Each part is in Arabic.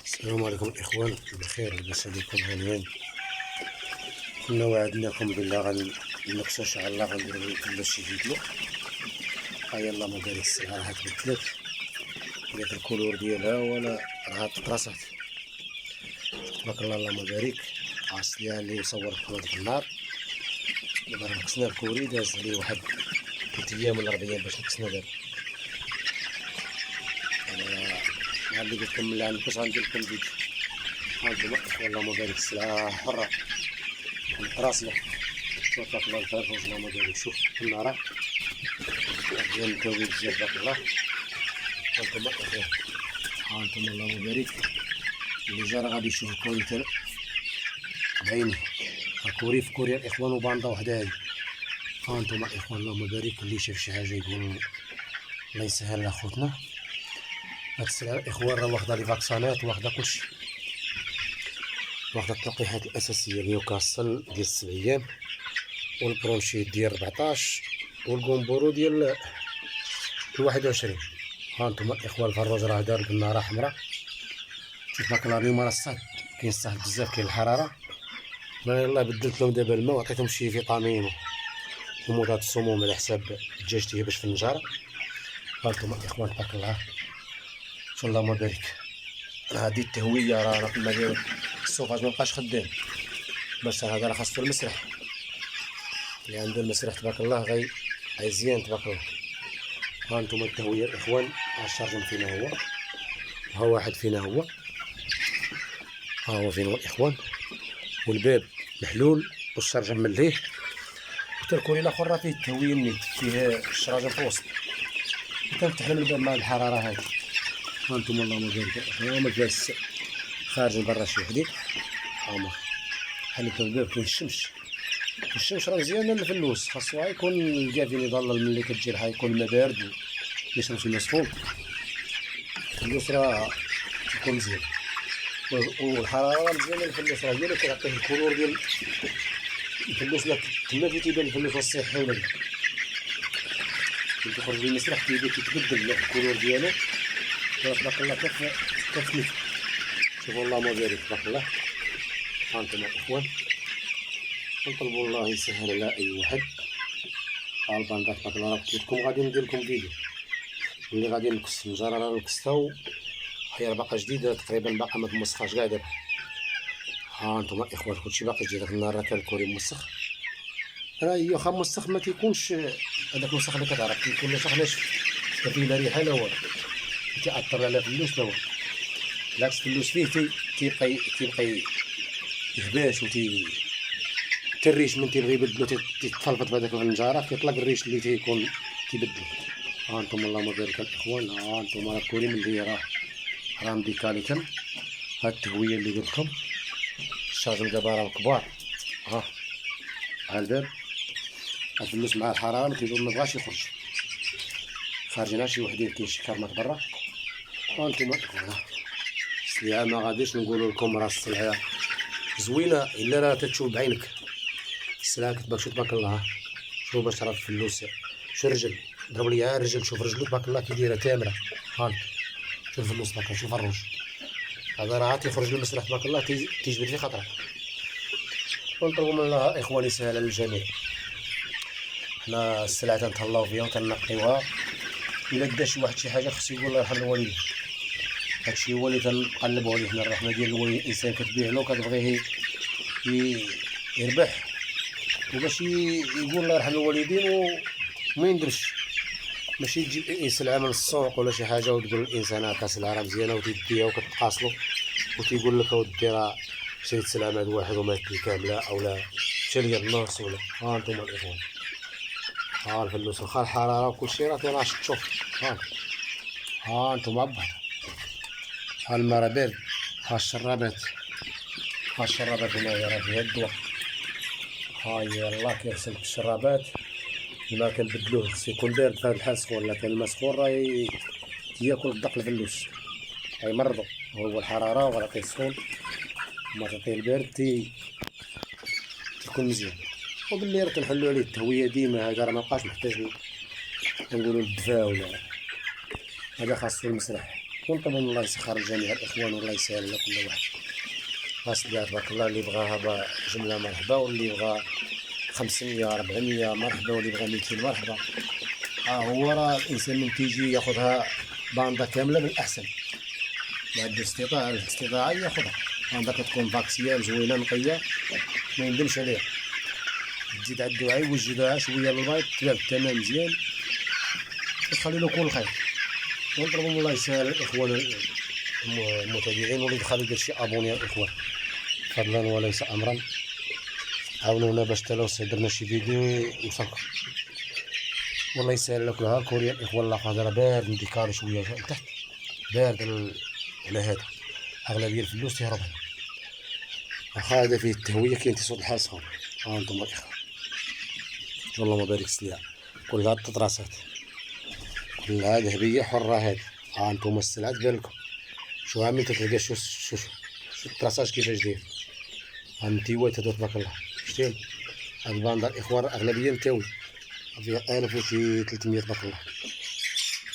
السلام عليكم الإخوان، بخير لاباس عليكم هانيين. كنا وعدناكم بلا غنكسو شاء الله غنديرو لكم شي فيديو. ها يلا ما دارت السلعة راها تبدلت، ديك الكولور ديالها ولا راها تطرست. تبارك الله اللهم بارك. عرفت ليها اللي صور لكم هاديك النهار. دابا راه نقصنا الكوري، داز عليه واحد 3 أيام ولا 4 أيام باش نقصنا دابا. مع اللي قلت لكم ملي غنكس غندير لكم فيديو. هانتوما اللهم بارك السلعة حرة راسنا. تبارك الله الفرفوش اللهم بارك. شوف النار ديال الكوي بزاف تبارك الله. هانتوما هانتوما اللهم بارك. اللي جا راه غادي يشوف الكوري تاع بعينيه. الكوري في كوريا الاخوان وباندا وحده هادي. هانتوما الاخوان اللهم بارك. اللي شاف شي حاجه يقول الله يسهل لاخوتنا. هاد السلعه الاخوان راه واخده لي فاكسانات، واخده كلشي، واخده التلقيحات الاساسيه. نيوكاسل ديال 7 ايام، والبرونشيت ديال 14، والكومبورو ديال 21. هانتوما الاخوان الفروج راه دار بالنار حمراء. شوف هاك اليوم راه الصهد كاين، الصهد بزاف، كاين الحراره. ما يلاه بدلت لهم دابا الماء وعطيتهم شي فيتامين ومضاد السموم على حساب دجاجتي باش في النجاره. هانتوما الاخوان تبارك الله شاء الله ما بارك. هادي التهويه راه كنا داير السوفاج مبقاش خدام، باش هذا راه خاصو المسرح. اللي عنده المسرح تبارك الله غيزيان تبارك الله. هانتوما التهويه الاخوان. الشارجم فينا هو، ها واحد فينا هو، ها هو فين هو الاخوان، والباب محلول والشارجم مليه، حتى الكوري الاخر راه فيه التهويه النيت، فيه الشراجم في الوسط. كنفتح لهم الباب مع الحراره هادي. هانتوما اللهم بارك. هما جالس خارج برا شي وحدين. هما حليت الباب كاين الشمس. الشمس راه مزيانه للفلوس، خاصو يكون الكافين يضلل ملي كتجي الحال، يكون الماء بارد وما يشربش الماء سخون. الفلوس راه تكون مزيان، والحراره مزيانه للفلوس، راه هي اللي كتعطيه الكولور ديال الفلوس. لا تما فين تيبان الفلوس الصحي ولا لا. كي تخرج للمسرح كيبدا كيتبدل الكولور ديالو. تبارك الله كتمثل. شوفوا اللهم بارك تبارك الله. هانتوما الاخوان نطلبوا الله يسهل على اي واحد. ها الباندا تبارك الله. راه قلت لكم غادي ندير لكم فيديو اللي غادي نكس النجاره، راه نكستها وهي باقا جديده تقريبا، باقا ما تمسخاش كاع دابا. ها انتم الاخوان كلشي باقي جديد. داك النهار راه كان الكوري موسخ، راه هي واخا موسخ ما تيكونش هذاك الموسخ اللي كتعرف، كيكون ناشف ناشف، ما فيه لا ريحه لا والو، ما تيأثر لا فلوس لا والو. بالعكس الفلوس فيه تيبقى يهباش حتى الريش من تيبغي يبدلو تيتفلفط بهذاك النجاره، كيطلق الريش اللي تيكون كيبدلو. ها انتم اللهم بارك الاخوان. ها انتم راه الكوري ملي راه مديكالي تم. ها التهويه اللي قلت لكم. الشاجم دابا راه كبار. ها الباب الفلوس مع الحراره ما بغاش يخرج، خارجين شي وحدين، كاين شي كرمات برا. وانتم السلعه ما غاديش نقولوا لكم راه السلعه زوينه الا راه تتشوف بعينك. السلعه كتبان. شوف تبارك الله، شوف باش تعرف الفلوس. شو الرجل، ضرب لي الرجل، شوف رجلو تبارك الله كي دايره تامره. هانت شوف الفلوس تبارك الله، شوف الروج هذا راه تيخرج للمسرح تبارك الله تيجبد في خاطرك. ونطلبوا من الله اخواني يسهل على الجميع. حنا السلعه تنتهلاو فيها وتنقيوها. الا دا شي واحد شي حاجه خصو يقول الله يرحم الوالدين. هادشي هو اللي تنقلبوا عليه حنا، الرحمه ديال الوالدين. الانسان كتبيع له كتبغيه يربح، وباش يقول الله يرحم الوالدين وما يندرش. ماشي تجيب سلعه من السوق ولا شي حاجه وتقول الانسان هاكا سلعه راه مزيانه وتديها وكتقاصلو وتيقول لك اودي راه شريت سلعه من هاد واحد ومات لي كامله اولا مشى ليا النص ولا. ها انتم الاخوان، ها الفلوس واخا الحراره وكلشي راه تيناشط. شوف ها انتم عباد. ها الماء راه بارد. ها الشرابات، ها الشرابات هنايا راه فيها الدواء. ها يلاه كيغسل الشرابات. الماء كنبدلوه خصو يكون بارد، في هاد الحال سخون. لا كان الماء سخون راه تياكل الدق الفلوس، غيمرضو. هو الحراره وغتعطيه السخون وما تعطيه البارد تيكون مزيان. وباللي راه كنحلو عليه التهويه ديما. هذا راه مبقاش محتاج نقولو الدفا ولا، هذا خاصو المسرح. ونطلب من الله يسخر جميع الإخوان والله يسهل على كل واحد. أصل تبارك الله اللي بغاها جملة مرحبا، واللي بغا 500 400 مرحبا، واللي بغا 200 مرحبا. هو راه الإنسان من تيجي ياخذها باندا كاملة بالأحسن، ما عنده الاستطاعة ياخذها باندا كتكون فاكسية زوينة نقية ما يندمش عليها. تزيد عندو عا يوجدها شوية للبيض تباع بالثمن مزيان وتخلي له كل خير. ونطلبوا من الله يسهل الإخوان المتابعين، واللي دخل يدير شي ابوني الإخوان فضلا وليس أمرا، عاونونا باش تا لو درنا شي فيديو يوصلكم. والله يسهل لكم ها كوريا الإخوان. لا قادر بارد نديكاري شوية لتحت بارد على هذا، أغلبية الفلوس تهرب هنا. واخا هذا فيه التهوية كاين تصوت الحال صغار. ها انتم الإخوان اللهم بارك السلعة كلها تطراسات، كلها ذهبية حرة. هذه ها انتم السلعة تبان لكم. شو عامل تلقى شو الطراساج كيفاش داير. ها النتيوات هادو تبارك الله شتيهم. هاد الباندا الإخوان أغلبية نتاوي فيها 1000 وشي 300 تبارك الله.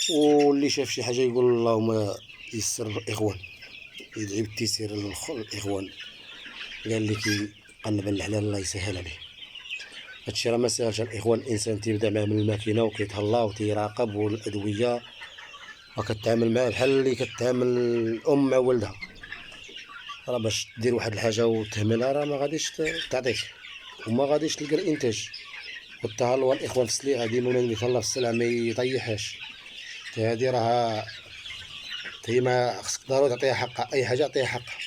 واللي شاف شي حاجة يقول اللهم يسر الإخوان، يدعي بالتيسير الإخوان. قال لي كيقلب الحلال الله يسهل عليه. هادشي راه ما ساهلش الإخوان. الإنسان تيبدا معاه من الماكينة وكيتهلا وتيراقب، والأدوية وكتعامل معاه بحال اللي كتعامل الأم مع ولدها. راه باش دير واحد الحاجة وتهملها راه ما غاديش تعطيك وما غاديش تلقى الإنتاج. والتهلوة الإخوان في السلعة ديما يتهلا في السلعة ما يطيحهاش. هادي راها هي ما خصك ضروري تعطيها حقها، أي حاجة عطيها حقها،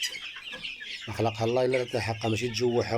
ما خلقها الله إلا تعطيها حقها، ماشي تجوعها